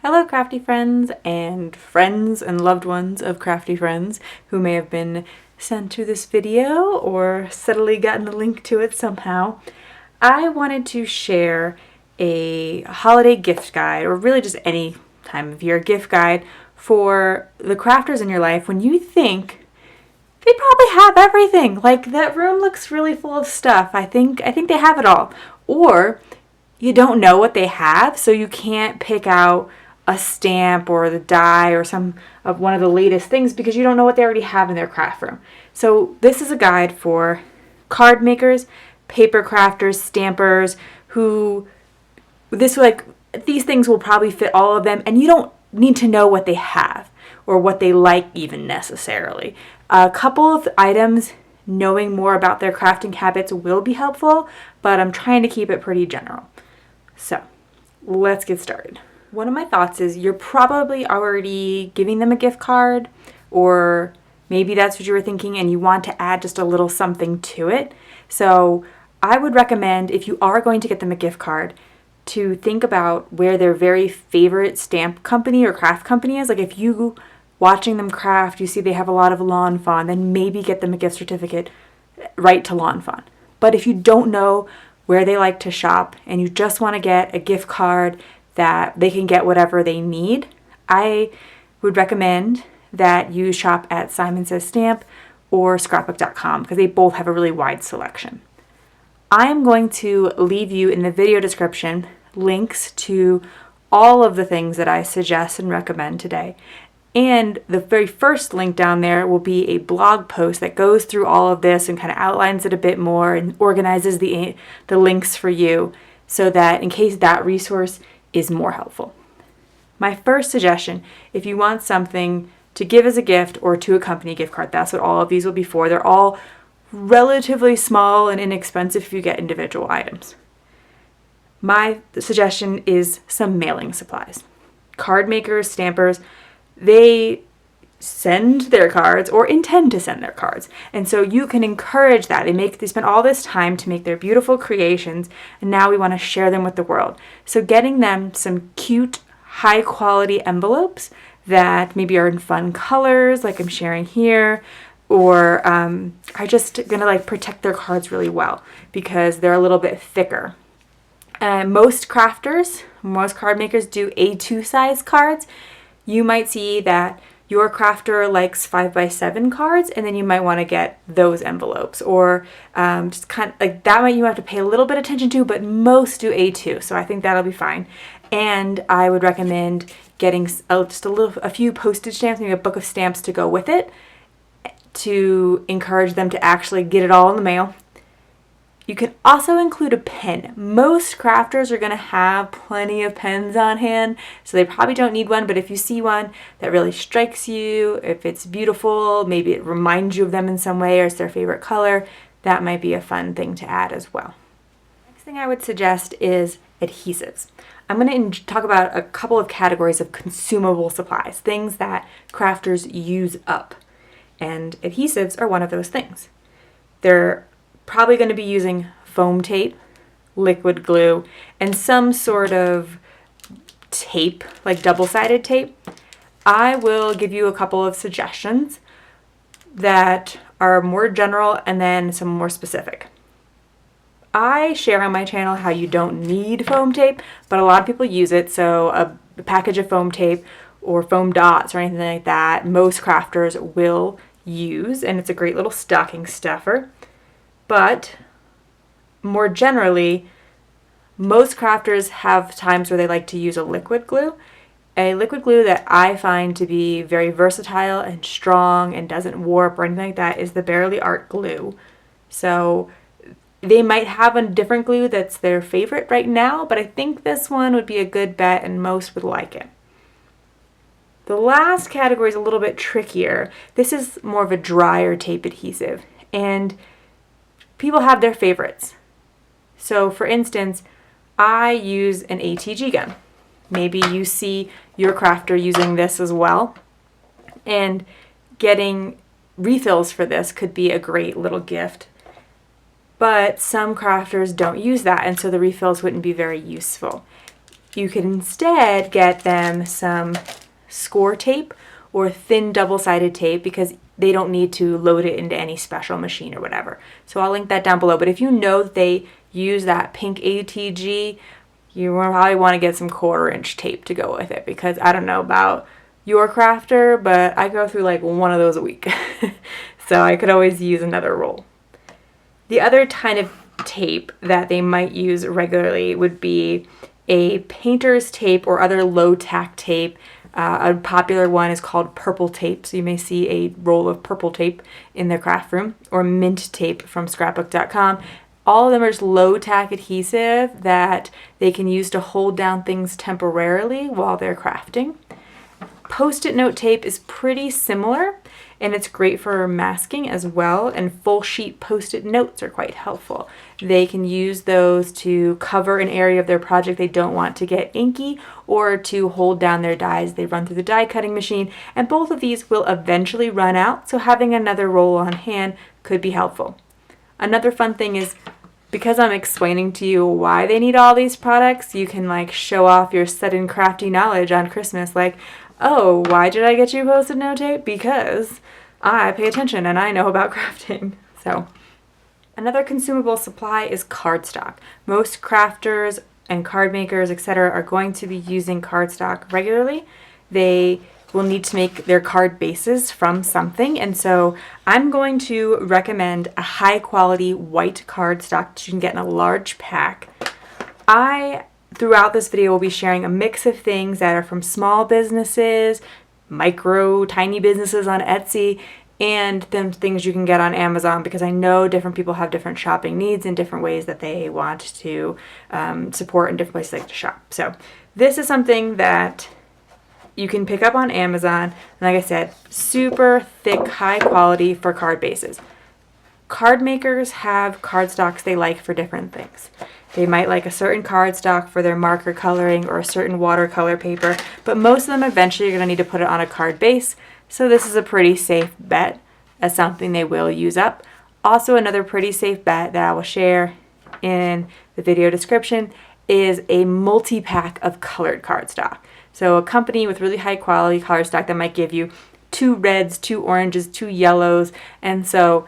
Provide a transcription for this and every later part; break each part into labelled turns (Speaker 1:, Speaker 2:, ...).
Speaker 1: Hello crafty friends and loved ones of crafty friends who may have been sent to this video or subtly gotten a link to it somehow. I wanted to share a holiday gift guide, or really just any time of year gift guide for the crafters in your life when you think they probably have everything. Like, that room looks really full of stuff. I think they have it all. Or you don't know what they have, so you can't pick out a stamp or the die or some of one of the latest things because you don't know what they already have in their craft room. So this is a guide for card makers, paper crafters, stampers, these things will probably fit all of them, and you don't need to know what they have or what they like even necessarily. A couple of items, knowing more about their crafting habits will be helpful, but I'm trying to keep it pretty general. So let's get started. One of my thoughts is you're probably already giving them a gift card, or maybe that's what you were thinking and you want to add just a little something to it. So I would recommend, if you are going to get them a gift card, to think about where their very favorite stamp company or craft company is. Like, if you, watching them craft, you see they have a lot of Lawn Fawn, then maybe get them a gift certificate right to Lawn Fawn. But if you don't know where they like to shop and you just want to get a gift card that they can get whatever they need, I would recommend that you shop at Simon Says Stamp or scrapbook.com because they both have a really wide selection. I'm going to leave you in the video description links to all of the things that I suggest and recommend today. And the very first link down there will be a blog post that goes through all of this and kind of outlines it a bit more and organizes the links for you so that in case that resource is more helpful. My first suggestion, if you want something to give as a gift or to accompany a gift card, that's what all of these will be for. They're all relatively small and inexpensive if you get individual items. My suggestion is some mailing supplies. Card makers, stampers, they send their cards or intend to send their cards. And so you can encourage that. They spend all this time to make their beautiful creations, and now we want to share them with the world. So getting them some cute, high quality envelopes that maybe are in fun colors, like I'm sharing here, or are just gonna protect their cards really well because they're a little bit thicker. Most card makers do A2 size cards. You might see that your crafter likes 5x7 cards, and then you might want to get those envelopes, or just kind of like that. You have to pay a little bit of attention to, but most do A2, so I think that'll be fine. And I would recommend getting a few postage stamps, maybe a book of stamps to go with it, to encourage them to actually get it all in the mail. You can also include a pen. Most crafters are going to have plenty of pens on hand, so they probably don't need one, but if you see one that really strikes you, if it's beautiful, maybe it reminds you of them in some way or it's their favorite color, that might be a fun thing to add as well. Next thing I would suggest is adhesives. I'm going to talk about a couple of categories of consumable supplies, things that crafters use up, and adhesives are one of those things. They're probably going to be using foam tape, liquid glue, and some sort of tape, like double-sided tape. I will give you a couple of suggestions that are more general and then some more specific. I share on my channel how you don't need foam tape, but a lot of people use it, so a package of foam tape or foam dots or anything like that, most crafters will use, and it's a great little stocking stuffer. But more generally, most crafters have times where they like to use a liquid glue. A liquid glue that I find to be very versatile and strong and doesn't warp or anything like that is the Barely Art glue. So they might have a different glue that's their favorite right now, but I think this one would be a good bet and most would like it. The last category is a little bit trickier. This is more of a drier tape adhesive, and people have their favorites. So for instance, I use an ATG gun. Maybe you see your crafter using this as well. And getting refills for this could be a great little gift. But some crafters don't use that, and so the refills wouldn't be very useful. you could instead get them some Scor-Tape or thin double-sided tape, because they don't need to load it into any special machine or whatever. So I'll link that down below. But if you know that they use that pink ATG, you probably want to get some 1/4-inch tape to go with it, because I don't know about your crafter, but I go through like one of those a week. So I could always use another roll. The other kind of tape that they might use regularly would be a painter's tape or other low-tack tape. A popular one is called purple tape, so you may see a roll of purple tape in their craft room, or mint tape from scrapbook.com. All of them are just low-tack adhesive that they can use to hold down things temporarily while they're crafting. Post-it note tape is pretty similar, and it's great for masking as well, and full sheet post-it notes are quite helpful. They can use those to cover an area of their project they don't want to get inky, or to hold down their dies. They run through the die cutting machine, and both of these will eventually run out, so having another roll on hand could be helpful. Another fun thing is, because I'm explaining to you why they need all these products, you can like show off your sudden crafty knowledge on Christmas, like, oh, why did I get you post-it note tape? Because I pay attention and I know about crafting. So another consumable supply is cardstock. Most crafters and card makers, etc., are going to be using cardstock regularly. They will need to make their card bases from something, and so I'm going to recommend a high quality white cardstock that you can get in a large pack. Throughout this video, we'll be sharing a mix of things that are from small businesses, tiny businesses on Etsy, and then things you can get on Amazon, because I know different people have different shopping needs and different ways that they want to support and different places they like to shop. So this is something that you can pick up on Amazon, and like I said, super thick, high quality for card bases. Card makers have cardstocks they like for different things. They might like a certain cardstock for their marker coloring or a certain watercolor paper, but most of them eventually are going to need to put it on a card base, so this is a pretty safe bet as something they will use up. Also, another pretty safe bet that I will share in the video description is a multi-pack of colored cardstock. So a company with really high quality cardstock that might give you 2 reds, 2 oranges, 2 yellows, and so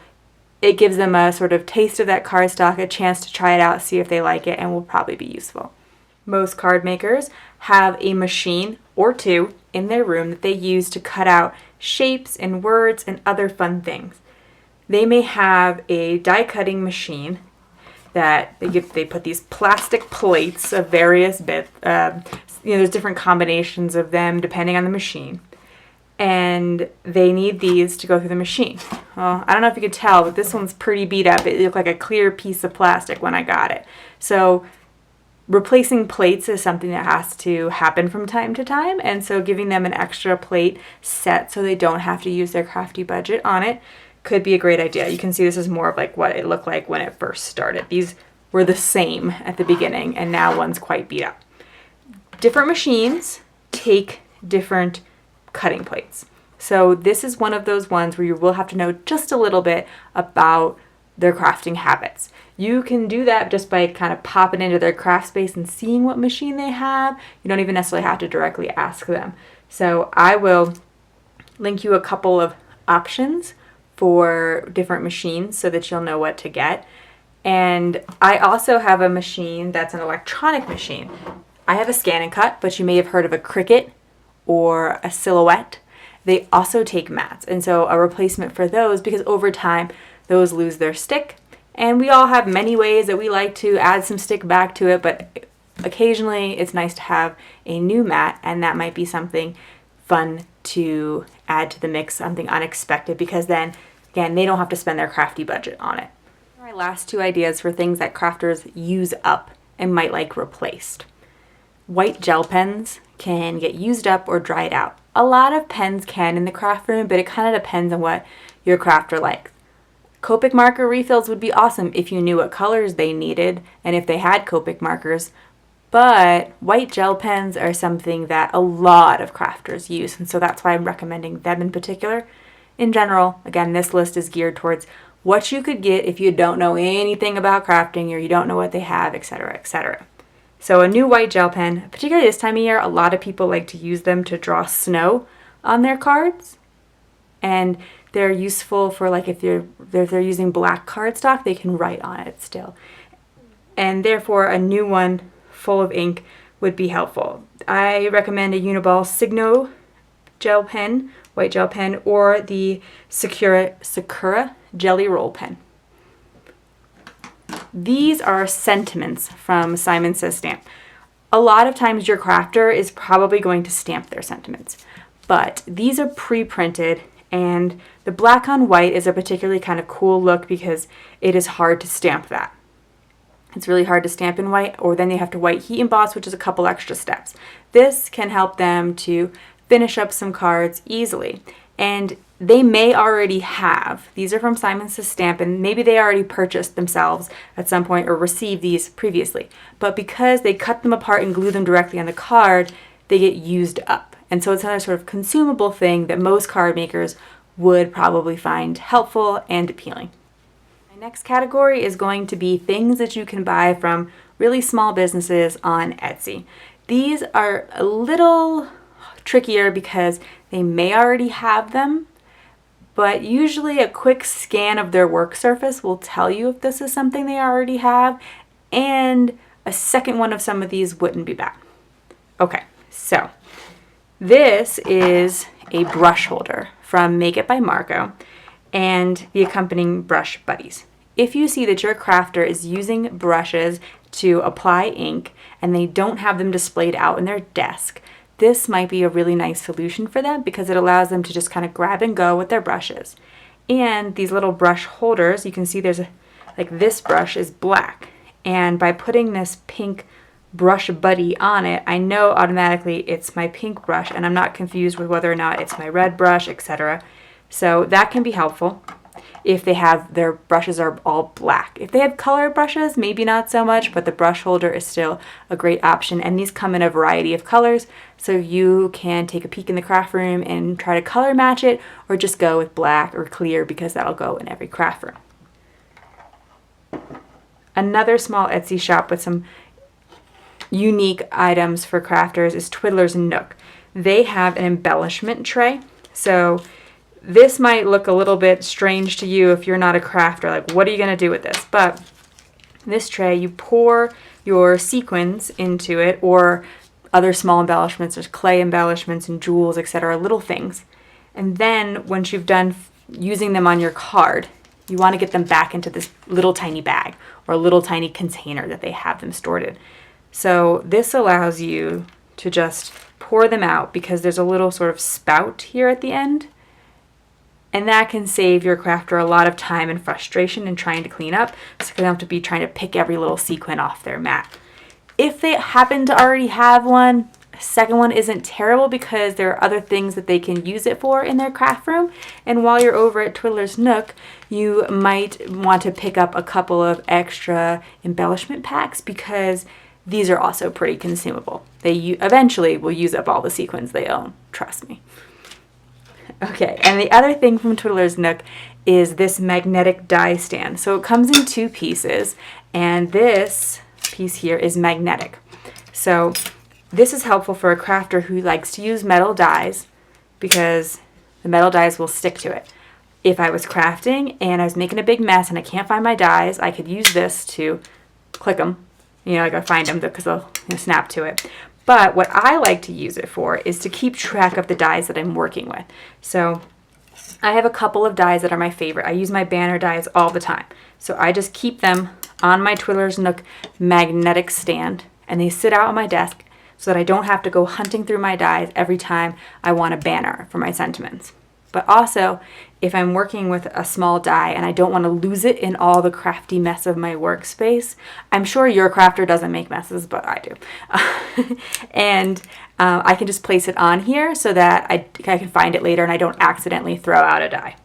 Speaker 1: it gives them a sort of taste of that cardstock, a chance to try it out, see if they like it, and will probably be useful. Most card makers have a machine or 2 in their room that they use to cut out shapes and words and other fun things. They may have a die cutting machine that they put these plastic plates of various bits. There's different combinations of them depending on the machine. And they need these to go through the machine. Well, I don't know if you could tell, but this one's pretty beat up. It looked like a clear piece of plastic when I got it. So replacing plates is something that has to happen from time to time, and so giving them an extra plate set so they don't have to use their crafty budget on it could be a great idea. You can see this is more of like what it looked like when it first started. These were the same at the beginning, and now one's quite beat up. Different machines take different cutting plates. So this is one of those ones where you will have to know just a little bit about their crafting habits. You can do that just by kind of popping into their craft space and seeing what machine they have. You don't even necessarily have to directly ask them. So I will link you a couple of options for different machines so that you'll know what to get. And I also have a machine that's an electronic machine. I have a ScanNCut, but you may have heard of a Cricut or a Silhouette. They also take mats, and so a replacement for those, because over time those lose their stick, and we all have many ways that we like to add some stick back to it, but occasionally it's nice to have a new mat, and that might be something fun to add to the mix, something unexpected, because then again they don't have to spend their crafty budget on it. My last 2 ideas for things that crafters use up and might like replaced. White gel pens can get used up or dried out. A lot of pens can in the craft room, but it kind of depends on what your crafter likes. Copic marker refills would be awesome if you knew what colors they needed and if they had Copic markers, but white gel pens are something that a lot of crafters use, and so that's why I'm recommending them in particular. In general, again, this list is geared towards what you could get if you don't know anything about crafting or you don't know what they have, etc., etc. So a new white gel pen, particularly this time of year, a lot of people like to use them to draw snow on their cards. And they're useful for like if they're using black cardstock, they can write on it still. And therefore a new one full of ink would be helpful. I recommend a Uniball Signo gel pen, white gel pen, or the Sakura Jelly Roll pen. These are sentiments from Simon Says Stamp. A lot of times your crafter is probably going to stamp their sentiments, but these are pre-printed, and the black on white is a particularly kind of cool look because it is hard to stamp that. It's really hard to stamp in white, or then you have to white heat emboss, which is a couple extra steps. This can help them to finish up some cards easily. And they may already have, these are from Simon Says Stamp, and maybe they already purchased themselves at some point or received these previously. But because they cut them apart and glue them directly on the card, they get used up. And so it's another sort of consumable thing that most card makers would probably find helpful and appealing. My next category is going to be things that you can buy from really small businesses on Etsy. These are a little trickier because they may already have them, but usually a quick scan of their work surface will tell you if this is something they already have, and a second one of some of these wouldn't be bad. Okay, so this is a brush holder from Make It by Marco and the accompanying brush buddies. If you see that your crafter is using brushes to apply ink and they don't have them displayed out in their desk, this might be a really nice solution for them because it allows them to just kind of grab and go with their brushes. And these little brush holders, you can see there's like this brush is black, and by putting this pink brush buddy on it, I know automatically it's my pink brush and I'm not confused with whether or not it's my red brush, etc. So that can be helpful if they have their brushes are all black. If they have colored brushes, maybe not so much, but the brush holder is still a great option. And these come in a variety of colors, so you can take a peek in the craft room and try to color match it, or just go with black or clear because that'll go in every craft room. Another small Etsy shop with some unique items for crafters is Twiddler's Nook. They have an embellishment tray. So this might look a little bit strange to you if you're not a crafter, like what are you going to do with this? But this tray, you pour your sequins into it, or other small embellishments, there's clay embellishments and jewels, etc., little things. And then once you've done using them on your card, you want to get them back into this little tiny bag or a little tiny container that they have them stored in. So this allows you to just pour them out because there's a little sort of spout here at the end. And that can save your crafter a lot of time and frustration in trying to clean up, so they don't have to be trying to pick every little sequin off their mat. If they happen to already have one, a second one isn't terrible because there are other things that they can use it for in their craft room. And while you're over at Twiddler's Nook, you might want to pick up a couple of extra embellishment packs because these are also pretty consumable. They eventually will use up all the sequins they own, trust me. Okay, and the other thing from Twiddler's Nook is this magnetic die stand. So it comes in two pieces, and this piece here is magnetic. So this is helpful for a crafter who likes to use metal dies because the metal dies will stick to it. If I was crafting and I was making a big mess and I can't find my dies, I could use this to click them. You know, like I find them because they'll snap to it. But what I like to use it for is to keep track of the dies that I'm working with. So I have a couple of dies that are my favorite. I use my banner dies all the time. So I just keep them on my Twiddler's Nook magnetic stand, and they sit out on my desk so that I don't have to go hunting through my dies every time I want a banner for my sentiments. But also, if I'm working with a small die and I don't want to lose it in all the crafty mess of my workspace, I'm sure your crafter doesn't make messes, but I do. And I can just place it on here so that I can find it later and I don't accidentally throw out a die.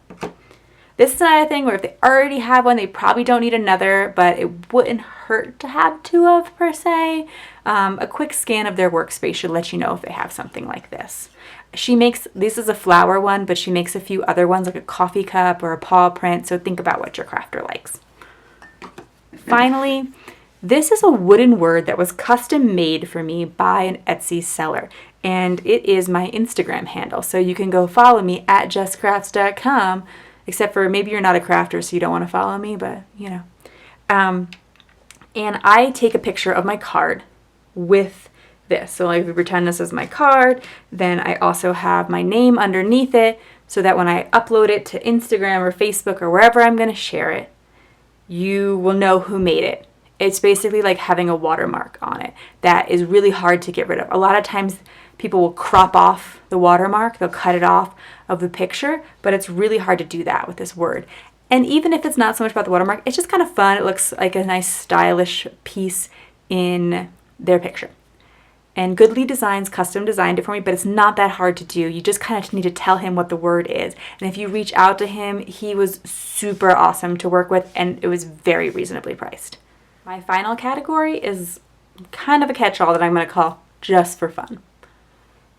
Speaker 1: This is another thing where if they already have one, they probably don't need another, but it wouldn't hurt to have two of per se. A quick scan of their workspace should let you know if they have something like this. She makes, this is a flower one, but she makes a few other ones like a coffee cup or a paw print, so think about what your crafter likes. Finally, This is a wooden word that was custom made for me by an Etsy seller, and it is my Instagram handle. So you can go follow me at jesscrafts.com, except for maybe you're not a crafter, so you don't want to follow me, but you know. And I take a picture of my card with this. So like we pretend this is my card, then I also have my name underneath it so that when I upload it to Instagram or Facebook or wherever I'm going to share it, you will know who made it. It's basically like having a watermark on it that is really hard to get rid of. A lot of times people will crop off the watermark, they'll cut it off of the picture, but it's really hard to do that with this word. And even if it's not so much about the watermark, it's just kind of fun. It looks like a nice stylish piece in their picture. And Goodly Designs custom designed it for me, but it's not that hard to do. You just kind of need to tell him what the word is. And if you reach out to him, he was super awesome to work with, and it was very reasonably priced. My final category is kind of a catch-all that I'm going to call just for fun.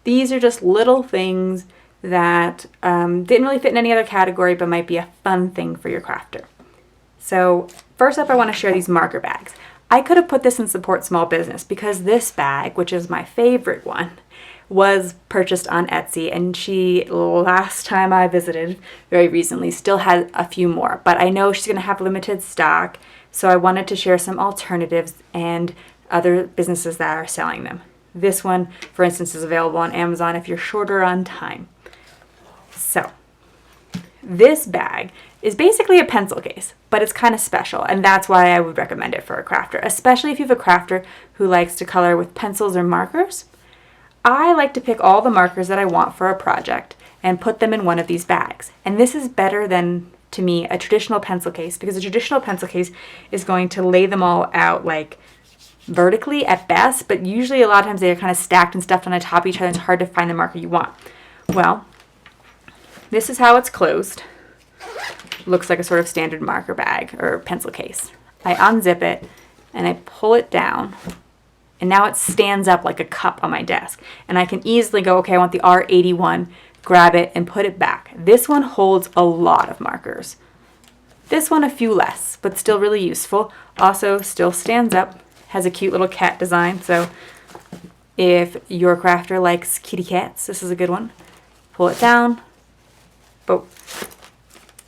Speaker 1: These are just little things that didn't really fit in any other category, but might be a fun thing for your crafter. So first up, I want to share these marker bags. I could have put this in support small business because this bag, which is my favorite one, was purchased on Etsy, and she, last time I visited very recently, still had a few more, but I know she's going to have limited stock, so I wanted to share some alternatives and other businesses that are selling them. This one, for instance, is available on Amazon if you're shorter on time. So, this bag is basically a pencil case, but it's kind of special, and that's why I would recommend it for a crafter, especially if you have a crafter who likes to color with pencils or markers. I like to pick all the markers that I want for a project and put them in one of these bags. And this is better than, to me, a traditional pencil case, because a traditional pencil case is going to lay them all out like vertically at best, but usually a lot of times they're kind of stacked and stuffed on the top of each other, and it's hard to find the marker you want. Well, this is how it's closed. Looks like a sort of standard marker bag or pencil case. I unzip it and I pull it down, and now it stands up like a cup on my desk, and I can easily go, okay, I want the R81, grab it and put it back. This one holds a lot of markers. This one a few less, but still really useful. Also still stands up, has a cute little cat design, so if your crafter likes kitty cats, this is a good one. Pull it down. But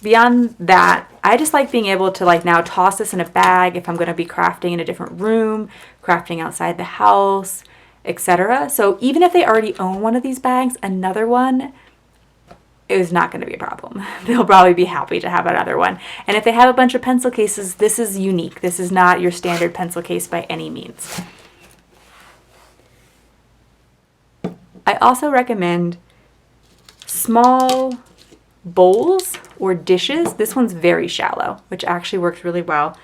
Speaker 1: beyond that, I just like being able to like now toss this in a bag if I'm going to be crafting in a different room, crafting outside the house, etc. So even if they already own one of these bags, another one is not going to be a problem. They'll probably be happy to have another one. And if they have a bunch of pencil cases, this is unique. This is not your standard pencil case by any means. I also recommend small bowls or dishes. This one's very shallow, which actually works really well.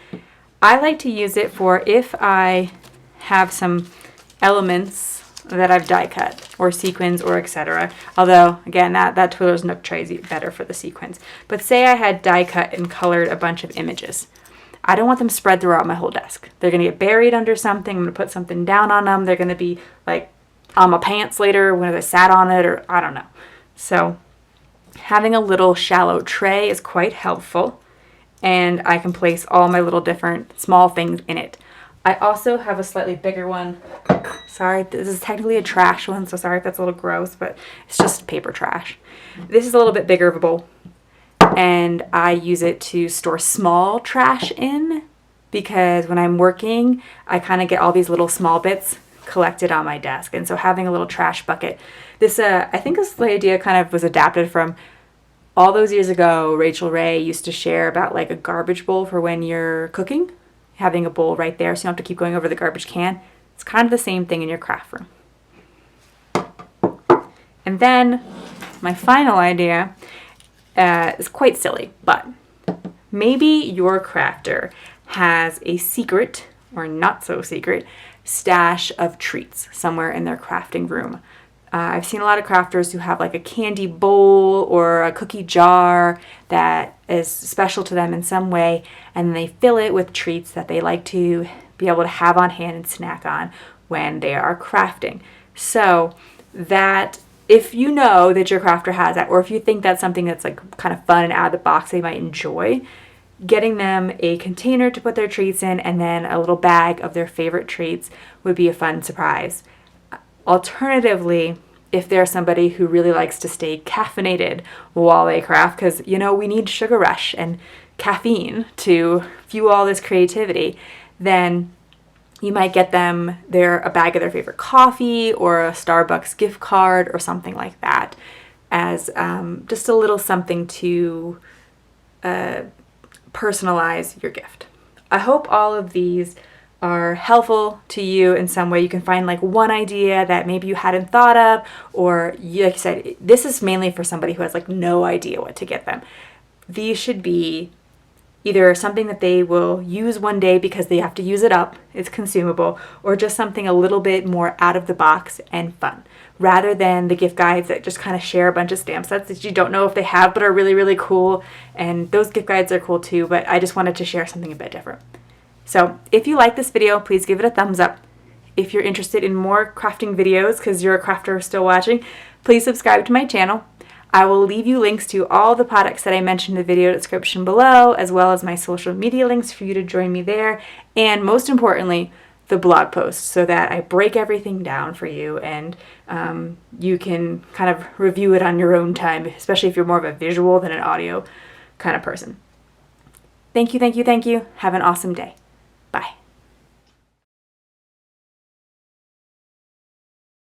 Speaker 1: I like to use it for if I have some elements that I've die cut or sequins or etc. Although again, that Twiller's Nook tray is better for the sequins. But say I had die cut and colored a bunch of images. I don't want them spread throughout my whole desk. They're going to get buried under something. I'm going to put something down on them. They're going to be like on my pants later when I sat on it, or I don't know. So having a little shallow tray is quite helpful, and I can place all my little different small things in it. I also have a slightly bigger one. Sorry, this is technically a trash one, so sorry if that's a little gross, but it's just paper trash. This is a little bit bigger of a bowl, and I use it to store small trash in, because when I'm working, I kind of get all these little small bits collected on my desk, and so having a little trash bucket. This, I think this idea kind of was adapted from all those years ago. Rachel Ray used to share about like a garbage bowl for when you're cooking, having a bowl right there so you don't have to keep going over the garbage can. It's kind of the same thing in your craft room. And then my final idea is quite silly, but maybe your crafter has a secret or not so secret stash of treats somewhere in their crafting room. I've seen a lot of crafters who have like a candy bowl or a cookie jar that is special to them in some way, and they fill it with treats that they like to be able to have on hand and snack on when they are crafting. So that if you know that your crafter has that, or if you think that's something that's like kind of fun and out of the box they might enjoy, getting them a container to put their treats in and then a little bag of their favorite treats would be a fun surprise. Alternatively, if they're somebody who really likes to stay caffeinated while they craft, because we need sugar rush and caffeine to fuel all this creativity, then you might get them a bag of their favorite coffee or a Starbucks gift card or something like that as just a little something to personalize your gift. I hope all of these are helpful to you in some way. You can find like one idea that maybe you hadn't thought of, or like I said, this is mainly for somebody who has like no idea what to get them. These should be either something that they will use one day because they have to use it up, it's consumable, or just something a little bit more out of the box and fun, rather than the gift guides that just kind of share a bunch of stamp sets that you don't know if they have but are really, really cool. And those gift guides are cool too, but I just wanted to share something a bit different. So if you like this video, please give it a thumbs up. If you're interested in more crafting videos, because you're a crafter still watching, please subscribe to my channel. I will leave you links to all the products that I mentioned in the video description below, as well as my social media links for you to join me there, and most importantly, the blog post, so that I break everything down for you and you can kind of review it on your own time, especially if you're more of a visual than an audio kind of person. Thank you, thank you, thank you. Have an awesome day.